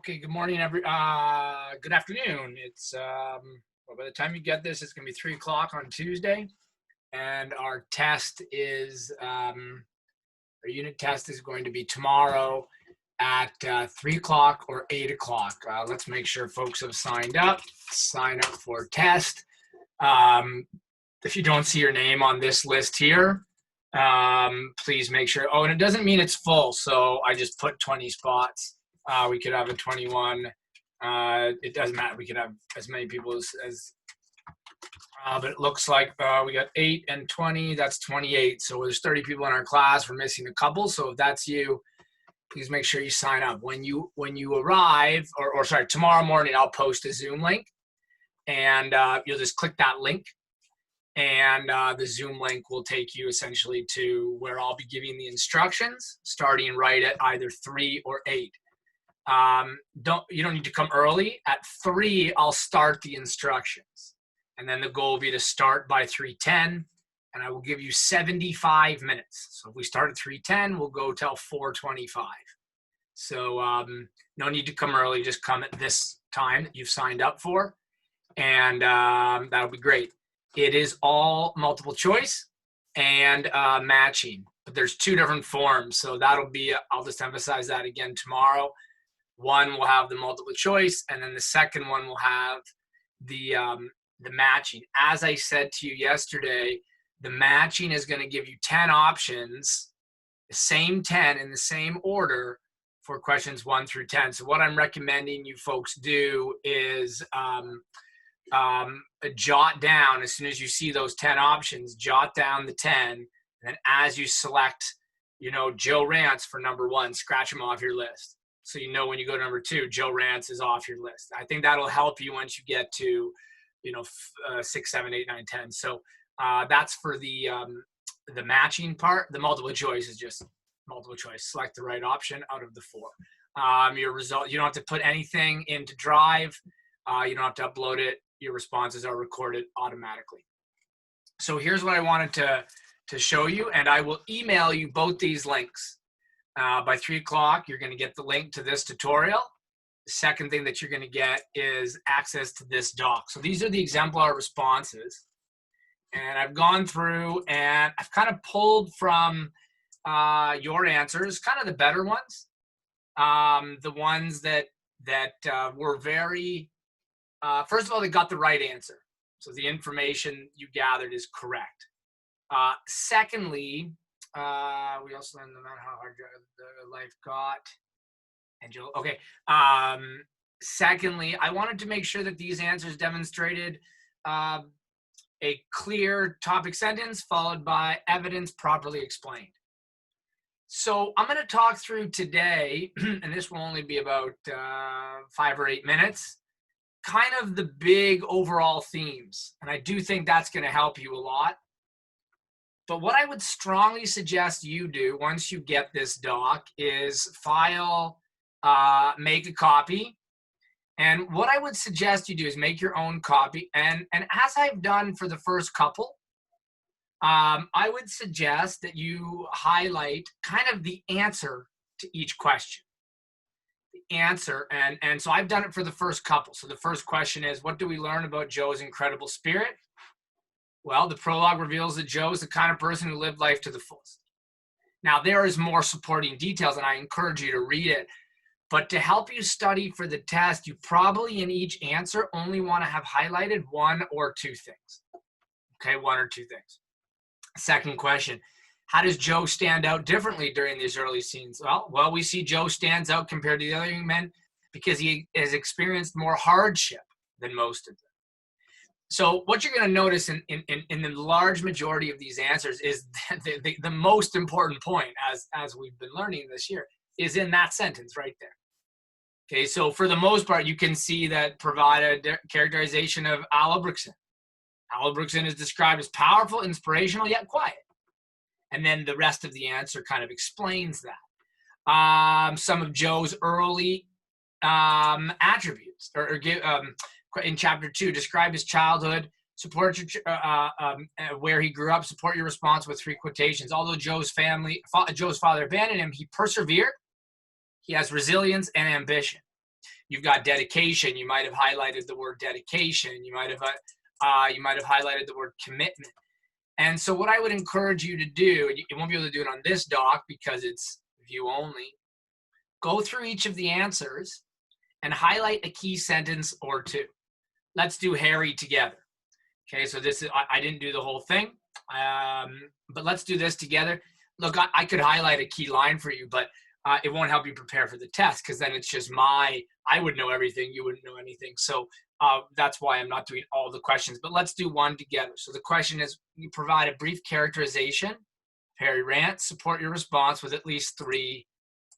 Okay, good morning, good afternoon. Well, by the time you get this, it's gonna be 3 o'clock on Tuesday, and our unit test is going to be tomorrow at 3 o'clock or 8 o'clock. Let's make sure folks have signed up. Sign up for test. Um, if you don't see your name on this list here, please make sure. Oh, and it doesn't mean it's full, so I just put 20 spots. We could have a 21. It doesn't matter. We could have as many people but it looks like we got 8 and 20. That's 28. So there's 30 people in our class. We're missing a couple. So if that's you, please make sure you sign up. When you arrive, or sorry, tomorrow morning, I'll post a Zoom link, and you'll just click that link, and the Zoom link will take you essentially to where I'll be giving the instructions, starting right at either 3 or 8. You don't need to come early. At 3, I'll start the instructions, and then the goal will be to start by 3:10, and I will give you 75 minutes. So if we start at 3:10, we'll go till 4:25. So no need to come early. Just come at this time that you've signed up for, and that'll be great. It is all multiple choice and matching, but there's 2 different forms. So that'll be, I'll just emphasize that again tomorrow. One will have the multiple choice, and then the second one will have the matching. As I said to you yesterday, the matching is going to give you 10 options, the same 10 in the same order for questions 1 through 10. So what I'm recommending you folks do is jot down, as soon as you see those 10 options, jot down the 10, and then as you select, Joe Rance for number 1, scratch him off your list. So when you go to number 2, Joe Rance is off your list. I think that'll help you once you get to, 6, 7, 8, 9, 10. So that's for the matching part. The multiple choice is just multiple choice. Select the right option out of the 4. Your result, you don't have to put anything into Drive. You don't have to upload it. Your responses are recorded automatically. So here's what I wanted to show you, and I will email you both these links. By 3 o'clock, you're going to get the link to this tutorial. The second thing that you're going to get is access to this doc. So these are the exemplar responses. And I've gone through and I've kind of pulled from your answers, kind of the better ones. The ones that were very, first of all, they got the right answer. So the information you gathered is correct. Secondly, we also learned no matter how hard the life got. Angel, okay. Secondly, I wanted to make sure that these answers demonstrated a clear topic sentence followed by evidence properly explained. So I'm going to talk through today, and this will only be about 5 or 8 minutes, kind of the big overall themes. And I do think that's going to help you a lot. But what I would strongly suggest you do once you get this doc is file, make a copy. And what I would suggest you do is make your own copy. And as I've done for the first couple, I would suggest that you highlight kind of the answer to each question. The answer, and so I've done it for the first couple. So the first question is, what do we learn about Joe's incredible spirit? Well, the prologue reveals that Joe is the kind of person who lived life to the fullest. Now, there is more supporting details, and I encourage you to read it. But to help you study for the test, you probably in each answer only want to have highlighted 1 or 2 things. Okay, 1 or 2 things. Second question, how does Joe stand out differently during these early scenes? Well, we see Joe stands out compared to the other young men because he has experienced more hardship than most of them. So what you're going to notice in the large majority of these answers is the most important point, as we've been learning this year, is in that sentence right there. Okay, so for the most part, you can see that provide a characterization of Al Albrechtsen. Al Albrechtsen is described as powerful, inspirational, yet quiet. And then the rest of the answer kind of explains that. Some of Joe's early attributes, in chapter 2, describe his childhood, support where he grew up, support your response with 3 quotations. Although Joe's father abandoned him, he persevered. He has resilience and ambition. You've got dedication. You might have highlighted the word dedication. You might have highlighted the word commitment. And so what I would encourage you to do, and you won't be able to do it on this doc because it's view only, go through each of the answers and highlight a key sentence or two. Let's do Harry together. Okay, so this is, I didn't do the whole thing, but let's do this together. Look, I could highlight a key line for you, but it won't help you prepare for the test because then it's just I would know everything, you wouldn't know anything. So that's why I'm not doing all the questions, but let's do one together. So the question is, you provide a brief characterization. Harry rants, support your response with at least 3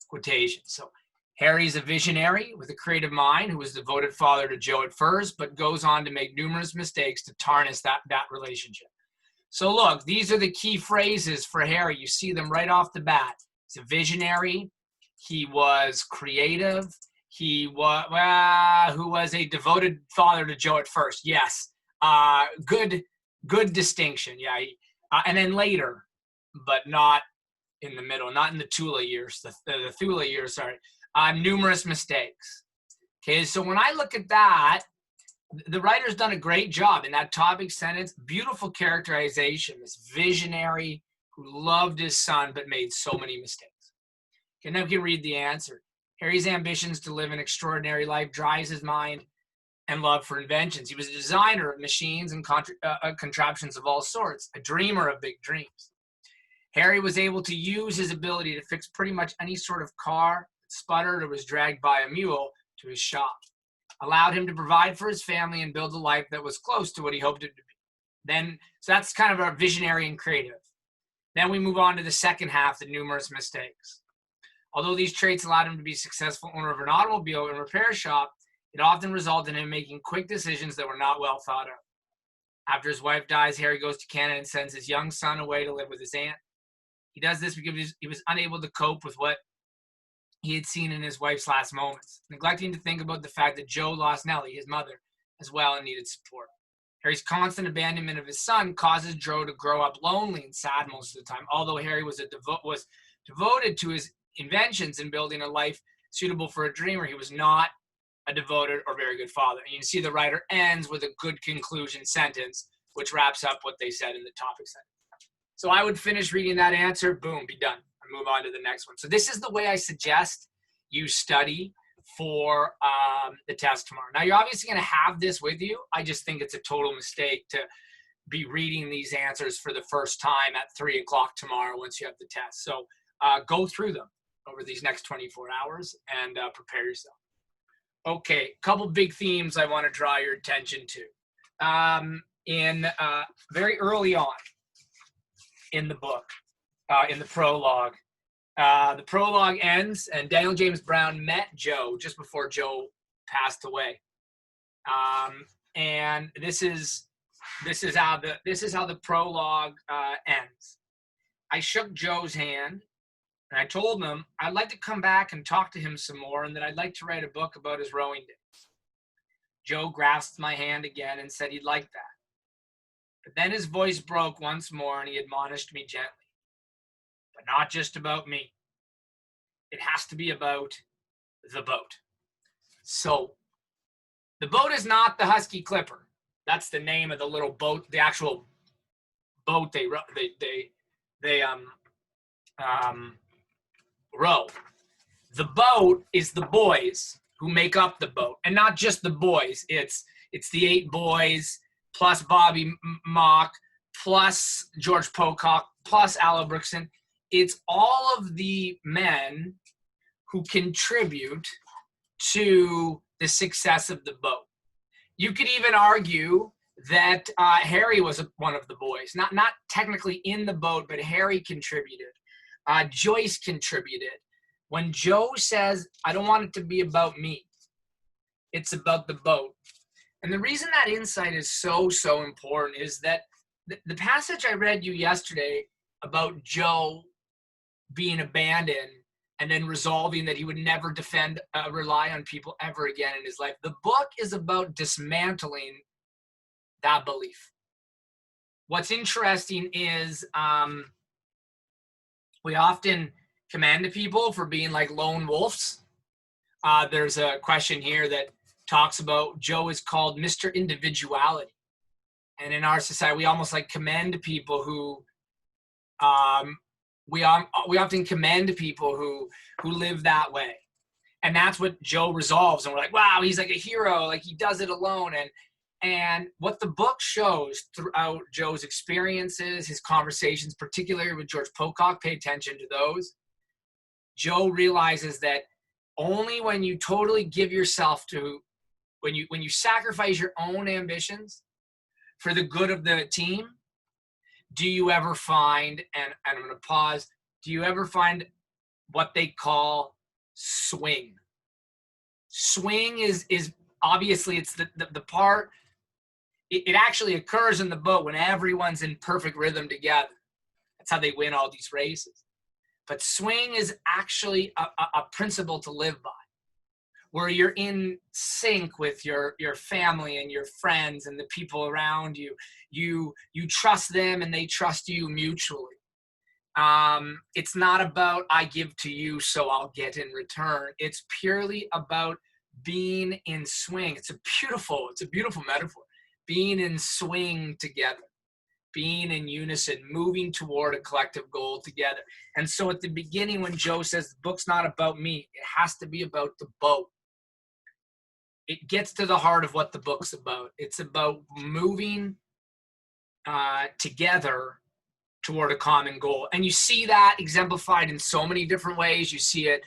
quotations. So Harry's a visionary with a creative mind who was a devoted father to Joe at first, but goes on to make numerous mistakes to tarnish that relationship. So look, these are the key phrases for Harry. You see them right off the bat. He's a visionary. He was creative. He was who was a devoted father to Joe at first. Yes, good distinction. Yeah, and then later, but not in the middle, not in the Tula years. The Thula years, sorry. Numerous mistakes. Okay, so when I look at that, the writer's done a great job in that topic sentence. Beautiful characterization. This visionary who loved his son but made so many mistakes. Okay, now we can read the answer. Harry's ambitions to live an extraordinary life drives his mind and love for inventions. He was a designer of machines and contraptions of all sorts, a dreamer of big dreams. Harry was able to use his ability to fix pretty much any sort of car that sputtered or was dragged by a mule to his shop. Allowed him to provide for his family and build a life that was close to what he hoped it to be. So that's kind of our visionary and creative. Then we move on to the second half, the numerous mistakes. Although these traits allowed him to be a successful owner of an automobile and repair shop, it often resulted in him making quick decisions that were not well thought of. After his wife dies, Harry goes to Canada and sends his young son away to live with his aunt. He does this because he was unable to cope with what he had seen in his wife's last moments, neglecting to think about the fact that Joe lost Nellie, his mother, as well and needed support. Harry's constant abandonment of his son causes Joe to grow up lonely and sad most of the time. Although Harry was devoted to his inventions and building a life suitable for a dreamer, he was not a devoted or very good father. And you can see the writer ends with a good conclusion sentence, which wraps up what they said in the topic sentence. So I would finish reading that answer, boom, be done, and move on to the next one. So this is the way I suggest you study for the test tomorrow. Now, you're obviously going to have this with you. I just think it's a total mistake to be reading these answers for the first time at 3 o'clock tomorrow once you have the test. So go through them over these next 24 hours and prepare yourself. Okay, a couple big themes I want to draw your attention to. Very early on in the book, in the prologue, the prologue ends, and Daniel James Brown met Joe just before Joe passed away. And this is how the prologue ends. I shook Joe's hand, and I told him I'd like to come back and talk to him some more, and that I'd like to write a book about his rowing days. Joe grasped my hand again and said he'd like that. But then his voice broke once more, and he admonished me gently. But not just about me. It has to be about the boat. So the boat is not the Husky Clipper. That's the name of the little boat, the actual boat they row. The boat is the boys who make up the boat, and not just the boys. It's the 8 boys plus Bobby Mock plus George Pocock plus Al Brookson. It's all of the men who contribute to the success of the boat. You could even argue that Harry was one of the boys, not technically in the boat, but Harry contributed. Joyce contributed. When Joe says, I don't want it to be about me, it's about the boat. And the reason that insight is so important is that the passage I read you yesterday about Joe being abandoned and then resolving that he would never rely on people ever again in his life. The book is about dismantling that belief. What's interesting is we often commend people for being like lone wolves. There's a question here that talks about Joe is called Mr. Individuality. And in our society, we almost like commend people who, we often commend people who live that way. And that's what Joe resolves. And we're like, wow, he's like a hero. Like he does it alone. And what the book shows throughout Joe's experiences, his conversations, particularly with George Pocock, pay attention to those. Joe realizes that only when you totally give yourself to, when you sacrifice your own ambitions for the good of the team, do you ever find, and I'm going to pause, do you ever find what they call swing? Swing is obviously, it's the part, it actually occurs in the boat when everyone's in perfect rhythm together. That's how they win all these races. But swing is actually a principle to live by, where you're in sync with your family and your friends and the people around you. You trust them and they trust you mutually. It's not about I give to you so I'll get in return. It's purely about being in swing. It's a beautiful metaphor. Being in swing together, being in unison, moving toward a collective goal together. And so at the beginning, when Joe says the book's not about me, it has to be about the boat. It gets to the heart of what the book's about. It's about moving together toward a common goal. And you see that exemplified in so many different ways. You see it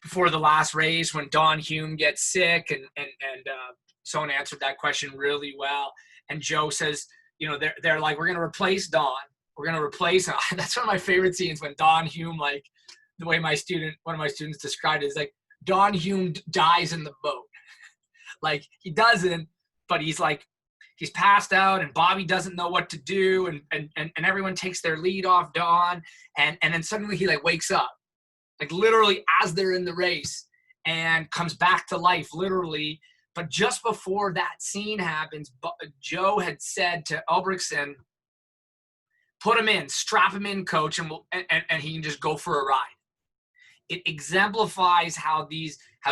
before the last race when Don Hume gets sick, and someone answered that question really well. And Joe says, you know, they're like, we're going to replace Don. We're going to replace him. That's one of my favorite scenes when Don Hume, like the way one of my students described it is like, Don Hume dies in the boat. Like he doesn't, but he's passed out and Bobby doesn't know what to do. And everyone takes their lead off Don. And then suddenly he like wakes up, like literally as they're in the race, and comes back to life literally. But just before that scene happens, Joe had said to Ulbrichtsen, put him in, strap him in, coach, and he can just go for a ride. It exemplifies how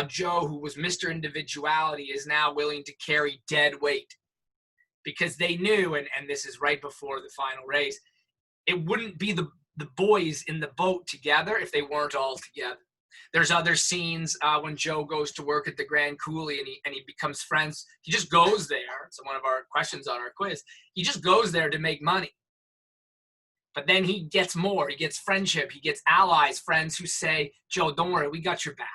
Joe, who was Mr. Individuality, is now willing to carry dead weight. Because they knew, and this is right before the final race, it wouldn't be the boys in the boat together if they weren't all together. There's other scenes when Joe goes to work at the Grand Coulee and he becomes friends. He just goes there. It's one of our questions on our quiz. He just goes there to make money. But then he gets more. He gets friendship. He gets allies, friends who say, Joe, don't worry, we got your back.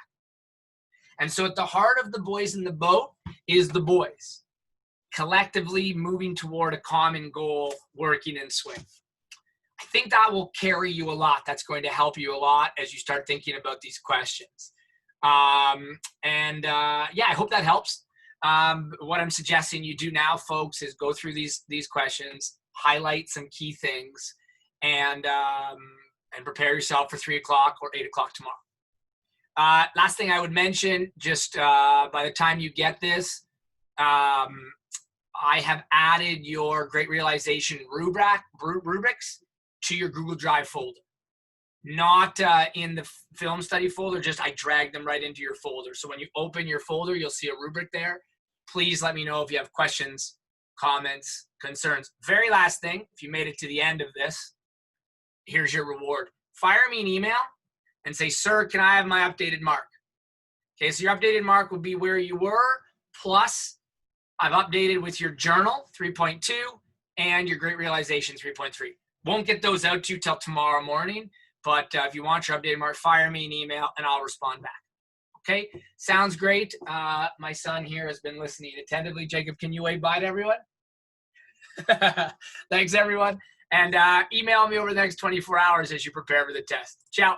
And so at the heart of the boys in the boat is the boys, collectively moving toward a common goal, working in swing. I think that will carry you a lot. That's going to help you a lot as you start thinking about these questions. Yeah, I hope that helps. What I'm suggesting you do now, folks, is go through these questions, highlight some key things, and prepare yourself for 3 o'clock or 8 o'clock tomorrow. Last thing I would mention, just by the time you get this, I have added your Great Realization rubrics to your Google Drive folder. Not in the film study folder, just I drag them right into your folder. So when you open your folder, you'll see a rubric there. Please let me know if you have questions, comments, concerns. Very last thing, if you made it to the end of this, here's your reward. Fire me an email and say, sir, can I have my updated mark? Okay, so your updated mark would be where you were, plus I've updated with your journal 3.2 and your Great Realization 3.3. Won't get those out to you till tomorrow morning, but if you want your updated mark, fire me an email and I'll respond back. Okay, sounds great. My son here has been listening attentively. Jacob, can you wave bye to everyone? Thanks, everyone. And email me over the next 24 hours as you prepare for the test. Ciao.